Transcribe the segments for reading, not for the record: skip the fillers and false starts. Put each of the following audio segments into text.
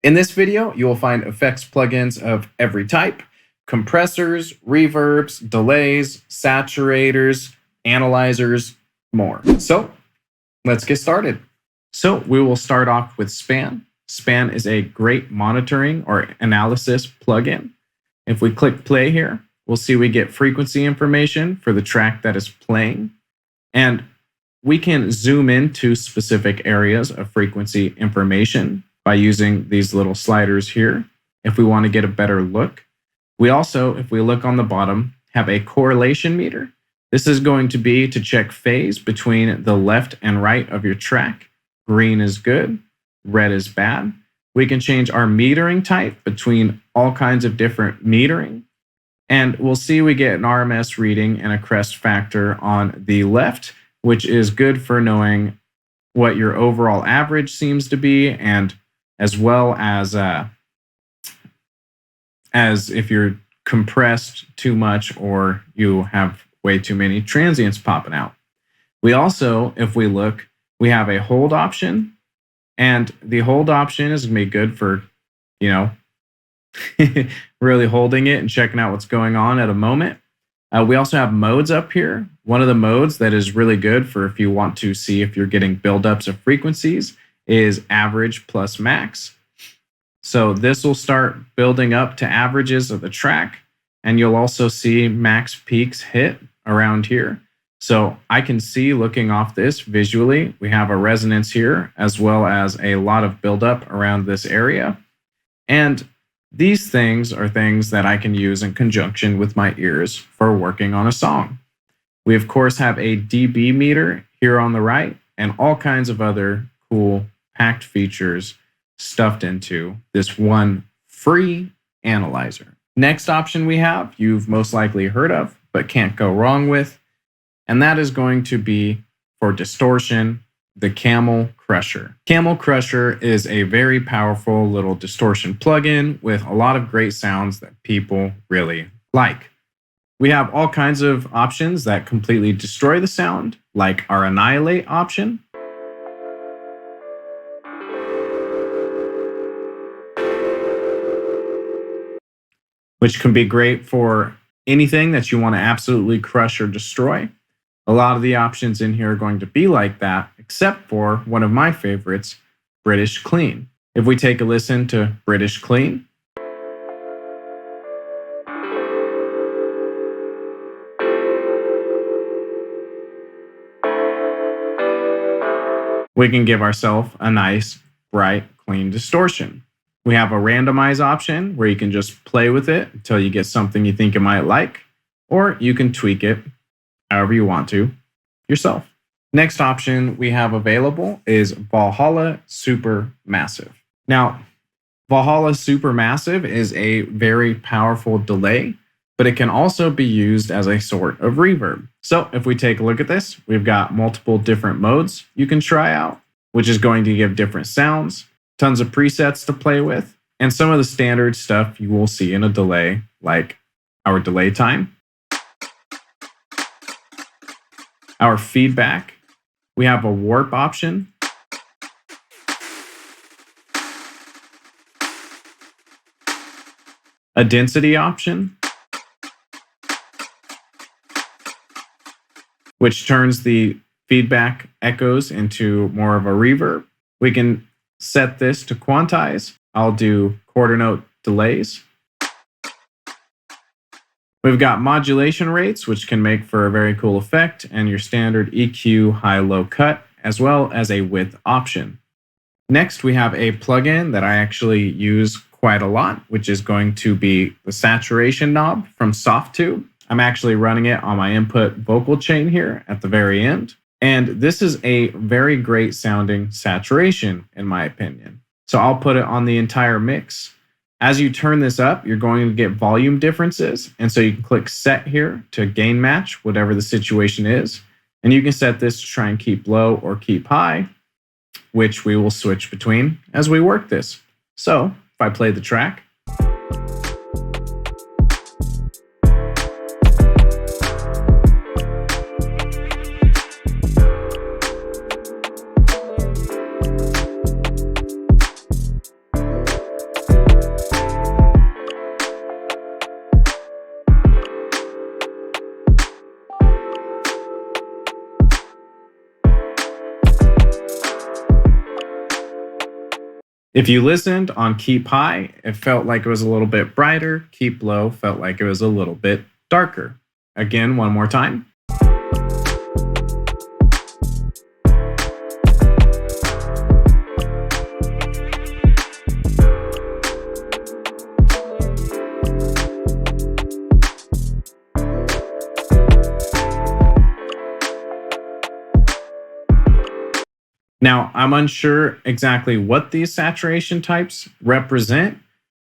In this video, you will find effects plugins of every type: compressors, reverbs, delays, saturators, analyzers, more. So let's get started. So we will start off with Span. Span is a great monitoring or analysis plugin. If we click play here, we'll see we get frequency information for the track that is playing. And we can zoom into specific areas of frequency information by using these little sliders here if we want to get a better look. We also, if we look on the bottom, have a correlation meter. This is going to be to check phase between the left and right of your track. Green is good, red is bad. We can change our metering type between all kinds of different metering. And we'll see we get an RMS reading and a crest factor on the left, which is good for knowing what your overall average seems to be, and as well as if you're compressed too much or you have way too many transients popping out. We also, if we look, we have a hold option, and the hold option is going to be good for, really holding it and checking out what's going on at a moment. We also have modes up here. One of the modes that is really good for if you want to see if you're getting buildups of frequencies is average plus max. So this will start building up to averages of the track, and you'll also see max peaks hit around here. So I can see, looking off this visually, we have a resonance here as well as a lot of buildup around this area. And these things are things that I can use in conjunction with my ears for working on a song. We of course have a dB meter here on the right and all kinds of other cool packed features stuffed into this one free analyzer. Next option we have, you've most likely heard of, but can't go wrong with, and that is going to be for distortion, the Camel Crusher. Camel Crusher is a very powerful little distortion plugin with a lot of great sounds that people really like. We have all kinds of options that completely destroy the sound, like our Annihilate option. Which can be great for anything that you want to absolutely crush or destroy. A lot of the options in here are going to be like that, except for one of my favorites, British Clean. If we take a listen to British Clean, we can give ourselves a nice, bright, clean distortion. We have a randomize option where you can just play with it until you get something you think you might like, or you can tweak it however you want to yourself. Next option we have available is Valhalla Supermassive. Now, Valhalla Supermassive is a very powerful delay, but it can also be used as a sort of reverb. So if we take a look at this, we've got multiple different modes you can try out, which is going to give different sounds, tons of presets to play with, and some of the standard stuff you will see in a delay, like our delay time, our feedback. We have a warp option, a density option, which turns the feedback echoes into more of a reverb. We can set this to quantize. I'll do quarter note delays. We've got modulation rates, which can make for a very cool effect, and your standard EQ high-low cut, as well as a width option. Next, we have a plugin that I actually use quite a lot, which is going to be the saturation knob from Softube. I'm actually running it on my input vocal chain here at the very end. And this is a very great sounding saturation, in my opinion. So I'll put it on the entire mix. As you turn this up, you're going to get volume differences. And so you can click set here to gain match whatever the situation is. And you can set this to try and keep low or keep high, which we will switch between as we work this. So if I play the track, If you listened on keep high, it felt like it was a little bit brighter. Keep low felt like it was a little bit darker. Again, one more time. Now, I'm unsure exactly what these saturation types represent.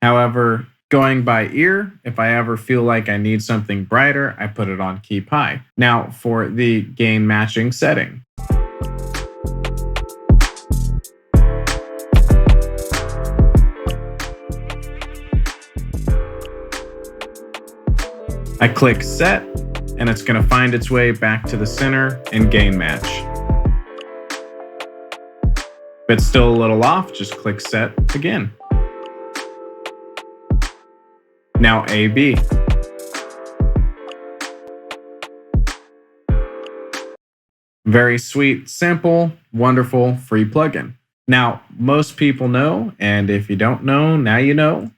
However, going by ear, if I ever feel like I need something brighter, I put it on keep high. Now, for the gain matching setting. I click set, and it's going to find its way back to the center and gain match. If it's still a little off, just click set again. Now AB. Very sweet, simple, wonderful, free plugin. Now, most people know, and if you don't know, now you know,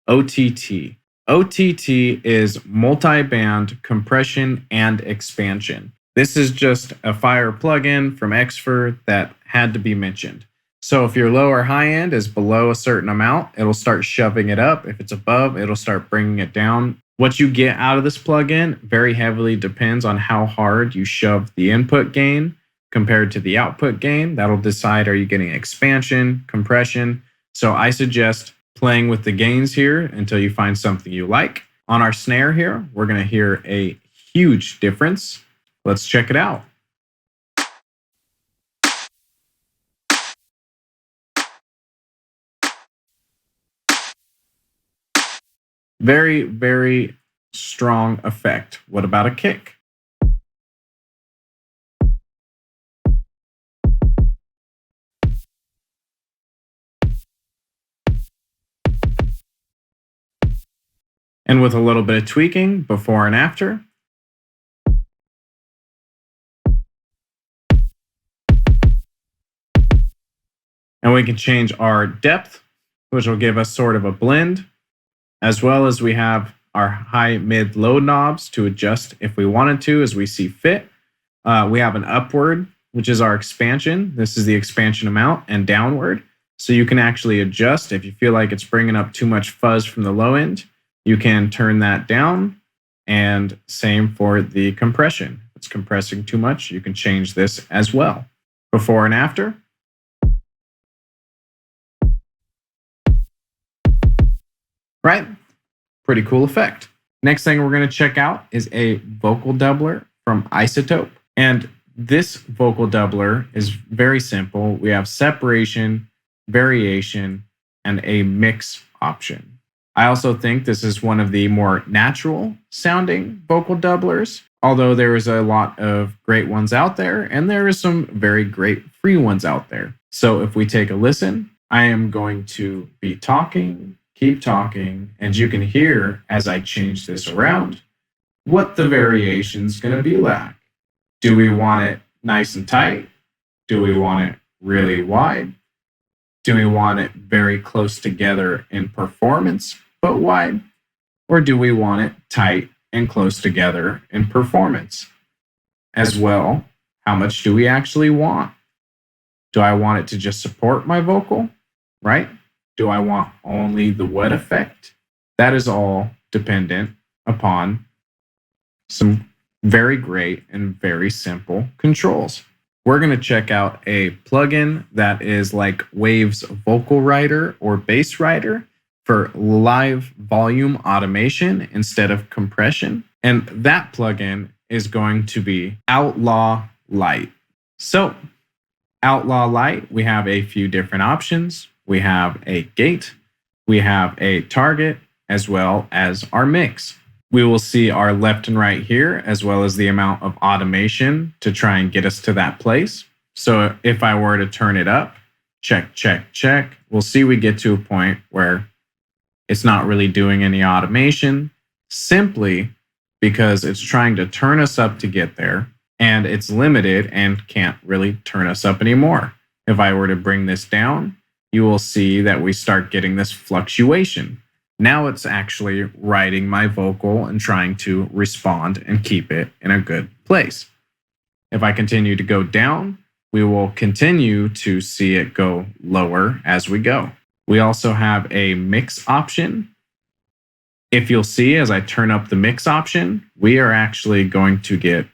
OTT. OTT is multi-band compression and expansion. This is just a fire plugin from Xfer that had to be mentioned. So if your low or high end is below a certain amount, it'll start shoving it up. If it's above, it'll start bringing it down. What you get out of this plugin very heavily depends on how hard you shove the input gain compared to the output gain. That'll decide, are you getting expansion, compression? So I suggest playing with the gains here until you find something you like. On our snare here, we're going to hear a huge difference. Let's check it out. Very, very strong effect. What about a kick? And with a little bit of tweaking before and after. And we can change our depth, which will give us sort of a blend, as well as we have our high, mid, low knobs to adjust if we wanted to as we see fit. We have an upward, which is our expansion. This is the expansion amount, and downward. So you can actually adjust if you feel like it's bringing up too much fuzz from the low end. You can turn that down, and same for the compression. If it's compressing too much, you can change this as well. Before and after. Right? Pretty cool effect. Next thing we're going to check out is a vocal doubler from Izotope. And this vocal doubler is very simple. We have separation, variation, and a mix option. I also think this is one of the more natural sounding vocal doublers, although there is a lot of great ones out there, and there is some very great free ones out there. So if we take a listen, I am going to be talking, keep talking, and you can hear as I change this around what the variation's going to be like. Do we want it nice and tight? Do we want it really wide? Do we want it very close together in performance but wide? Or do we want it tight and close together in performance? As well, how much do we actually want? Do I want it to just support my vocal, right? Do I want only the wet effect? That is all dependent upon some very great and very simple controls. We're going to check out a plugin that is like Wave's Vocal Writer or Bass Writer for live volume automation instead of compression. And that plugin is going to be Outlaw Lite. So Outlaw Lite, we have a few different options. We have a gate, we have a target, as well as our mix. We will see our left and right here, as well as the amount of automation to try and get us to that place. So if I were to turn it up, check, check, check, we'll see we get to a point where it's not really doing any automation, simply because it's trying to turn us up to get there, and it's limited and can't really turn us up anymore. If I were to bring this down, you will see that we start getting this fluctuation. Now it's actually writing my vocal and trying to respond and keep it in a good place. If I continue to go down, we will continue to see it go lower as we go. We also have a mix option. If you'll see, as I turn up the mix option, we are actually going to get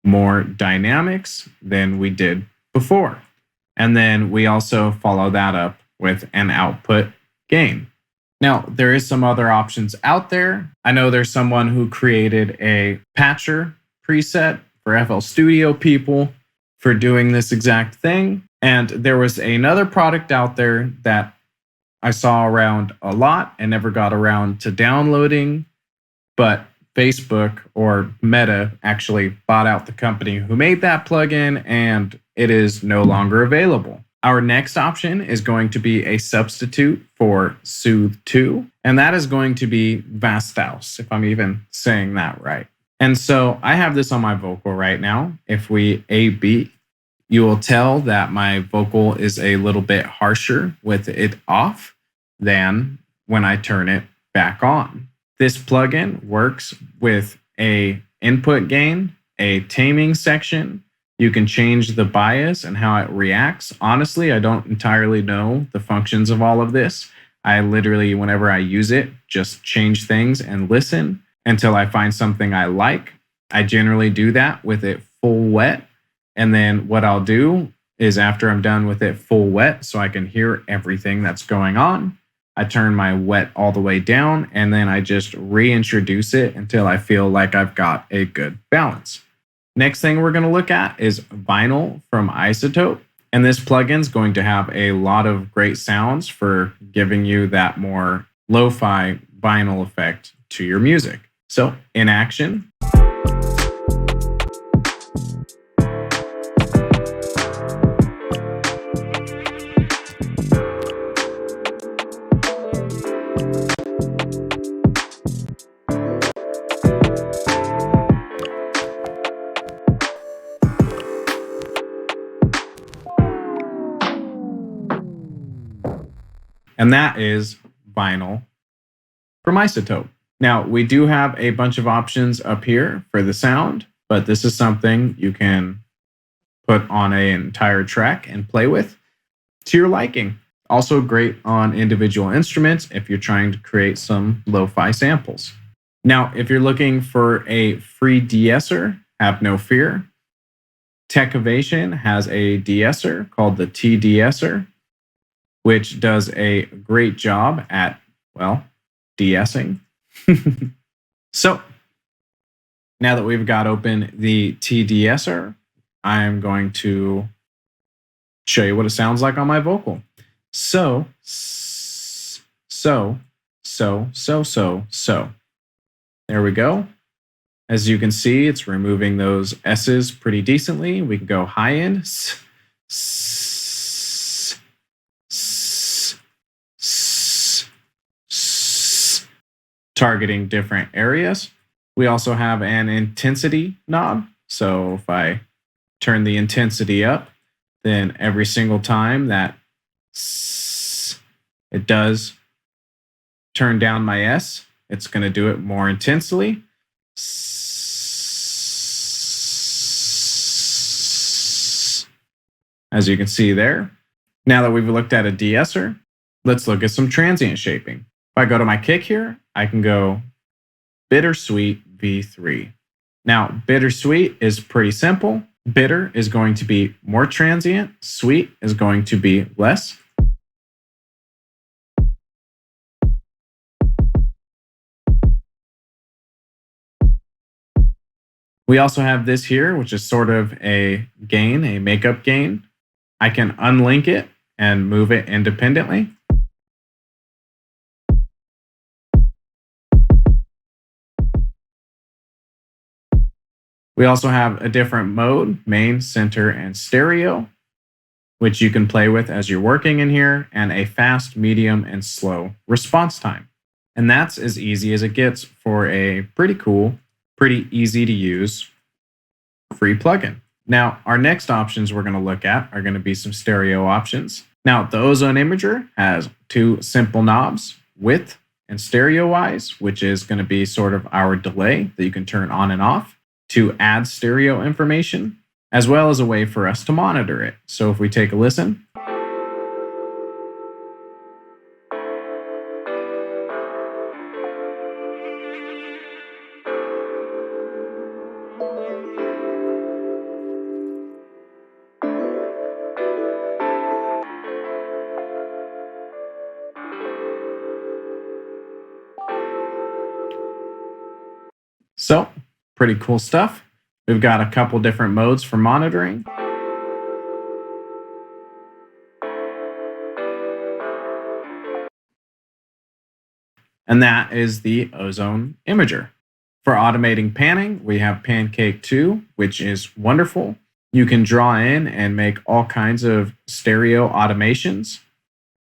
more dynamics than we did before. And then we also follow that up with an output gain. Now, there is some other options out there. I know there's someone who created a patcher preset for FL Studio people for doing this exact thing. And there was another product out there that I saw around a lot and never got around to downloading, but Facebook or Meta actually bought out the company who made that plugin, and it is no longer available. Our next option is going to be a substitute for Soothe 2, and that is going to be Vastaus, if I'm even saying that right. And so I have this on my vocal right now. If we A-B, you will tell that my vocal is a little bit harsher with it off than when I turn it back on. This plugin works with a input gain, a taming section. You can change the bias and how it reacts. Honestly, I don't entirely know the functions of all of this. I literally, whenever I use it, just change things and listen until I find something I like. I generally do that with it full wet. And then what I'll do is after I'm done with it full wet, so I can hear everything that's going on, I turn my wet all the way down, and then I just reintroduce it until I feel like I've got a good balance. Next thing we're going to look at is vinyl from Izotope. And this plugin is going to have a lot of great sounds for giving you that more lo-fi vinyl effect to your music. So in action. And that is vinyl from Izotope. Now, we do have a bunch of options up here for the sound, but this is something you can put on an entire track and play with to your liking. Also great on individual instruments if you're trying to create some lo-fi samples. Now, if you're looking for a free de-esser, have no fear. Techovation has a de-esser called the T-De-Esser, which does a great job at, well, de-essing. So now that we've got open the T-De-Esser, I'm going to show you what it sounds like on my vocal. So. There we go. As you can see, it's removing those S's pretty decently. We can go high end. Targeting different areas. We also have an intensity knob. So if I turn the intensity up, then every single time that it does turn down my S, it's going to do it more intensely. As you can see there. Now that we've looked at a de-esser, let's look at some transient shaping. If I go to my kick here, I can go BitterSweet V3. Now, BitterSweet is pretty simple. Bitter is going to be more transient. Sweet is going to be less. We also have this here, which is sort of a gain, a makeup gain. I can unlink it and move it independently. We also have a different mode, main, center, and stereo, which you can play with as you're working in here, and a fast, medium, and slow response time. And that's as easy as it gets for a pretty cool, pretty easy to use free plugin. Now, our next options we're going to look at are going to be some stereo options. Now, the Ozone Imager has two simple knobs, width and stereo wise, which is going to be sort of our delay that you can turn on and off to add stereo information, as well as a way for us to monitor it. So if we take a listen, so pretty cool stuff. We've got a couple different modes for monitoring. And that is the Ozone Imager. For automating panning, we have Pancake 2, which is wonderful. You can draw in and make all kinds of stereo automations,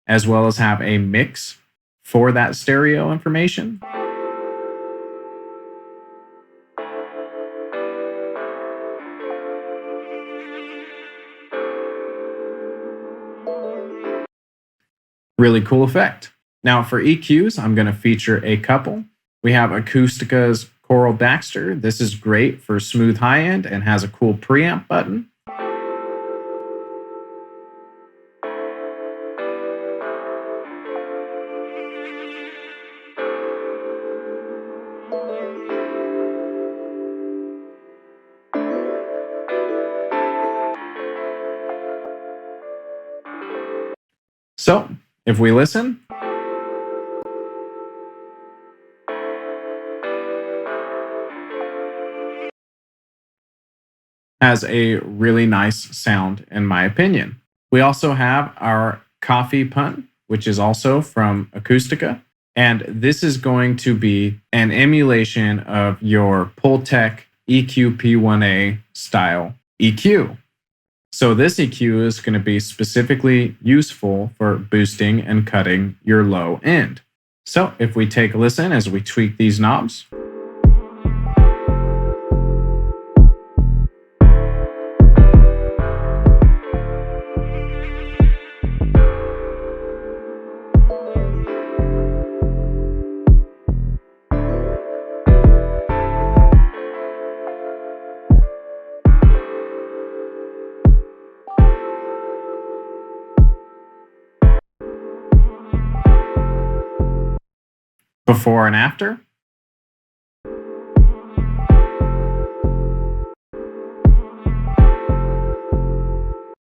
as well as have a mix for that stereo information. Really cool effect. Now for EQs, I'm going to feature a couple. We have Acoustica's Coralbaxter. This is great for smooth high end and has a cool preamp button. So if we listen, has a really nice sound in my opinion. We also have our CoffeePun, which is also from Acoustica. And this is going to be an emulation of your Pultec EQ-P1A style EQ. So this EQ is going to be specifically useful for boosting and cutting your low end. So if we take a listen as we tweak these knobs. Before and after.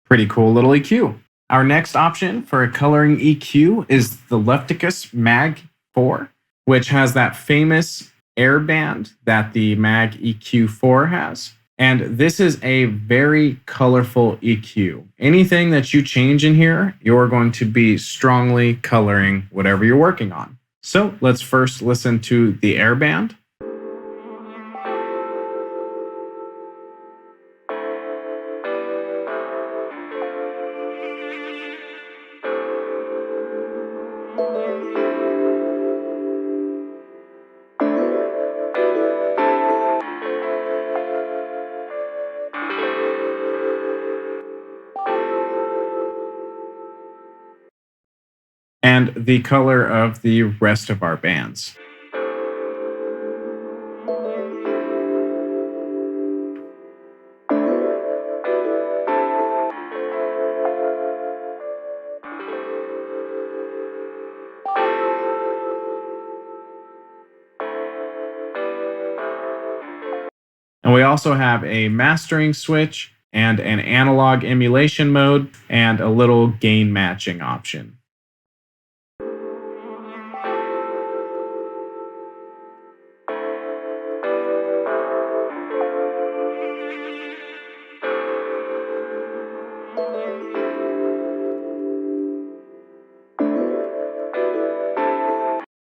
Pretty cool little EQ. Our next option for a coloring EQ is the Luftikus MAAG 4, which has that famous air band that the MAAG EQ4 has. And this is a very colorful EQ. Anything that you change in here, you're going to be strongly coloring whatever you're working on. So let's first listen to the air band. And the color of the rest of our bands. And we also have a mastering switch and an analog emulation mode and a little gain matching option.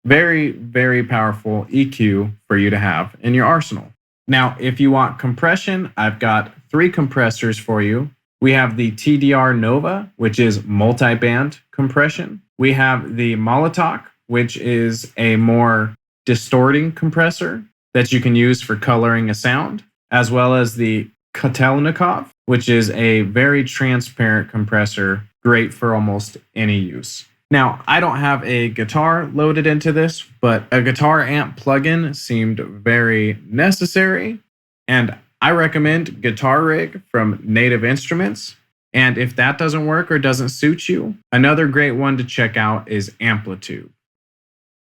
Very, very powerful EQ for you to have in your arsenal. Now, if you want compression, I've got 3 compressors for you. We have the TDR Nova, which is multi-band compression. We have the Molotok, which is a more distorting compressor that you can use for coloring a sound, as well as the Kotelnikov, which is a very transparent compressor, great for almost any use. Now, I don't have a guitar loaded into this, but a guitar amp plugin seemed very necessary, and I recommend Guitar Rig from Native Instruments. And if that doesn't work or doesn't suit you, another great one to check out is Amplitube.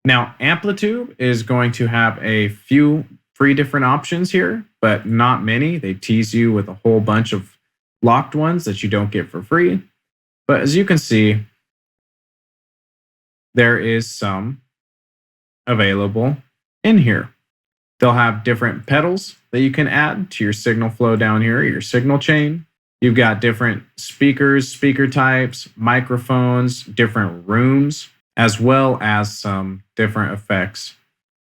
Now, Amplitube is going to have a few free different options here, but not many. They tease you with a whole bunch of locked ones that you don't get for free. But as you can see, there is some available in here. They'll have different pedals that you can add to your signal flow down here, your signal chain. You've got different speakers, speaker types, microphones, different rooms, as well as some different effects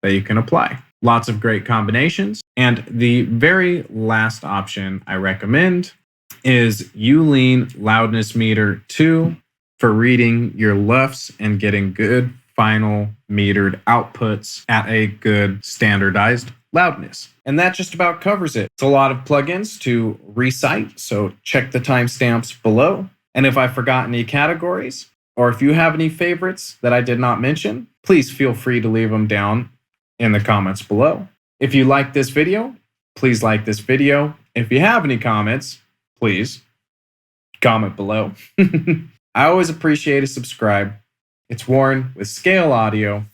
that you can apply. Lots of great combinations. And the very last option I recommend is Youlean Loudness Meter 2 for reading your LUFS and getting good final metered outputs at a good standardized loudness. And that just about covers it. It's a lot of plugins to recite, so check the timestamps below. And if I forgot any categories, or if you have any favorites that I did not mention, please feel free to leave them down in the comments below. If you like this video, please like this video. If you have any comments, please comment below. I always appreciate a subscribe. It's Warren with Scale Audio.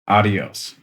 Adios.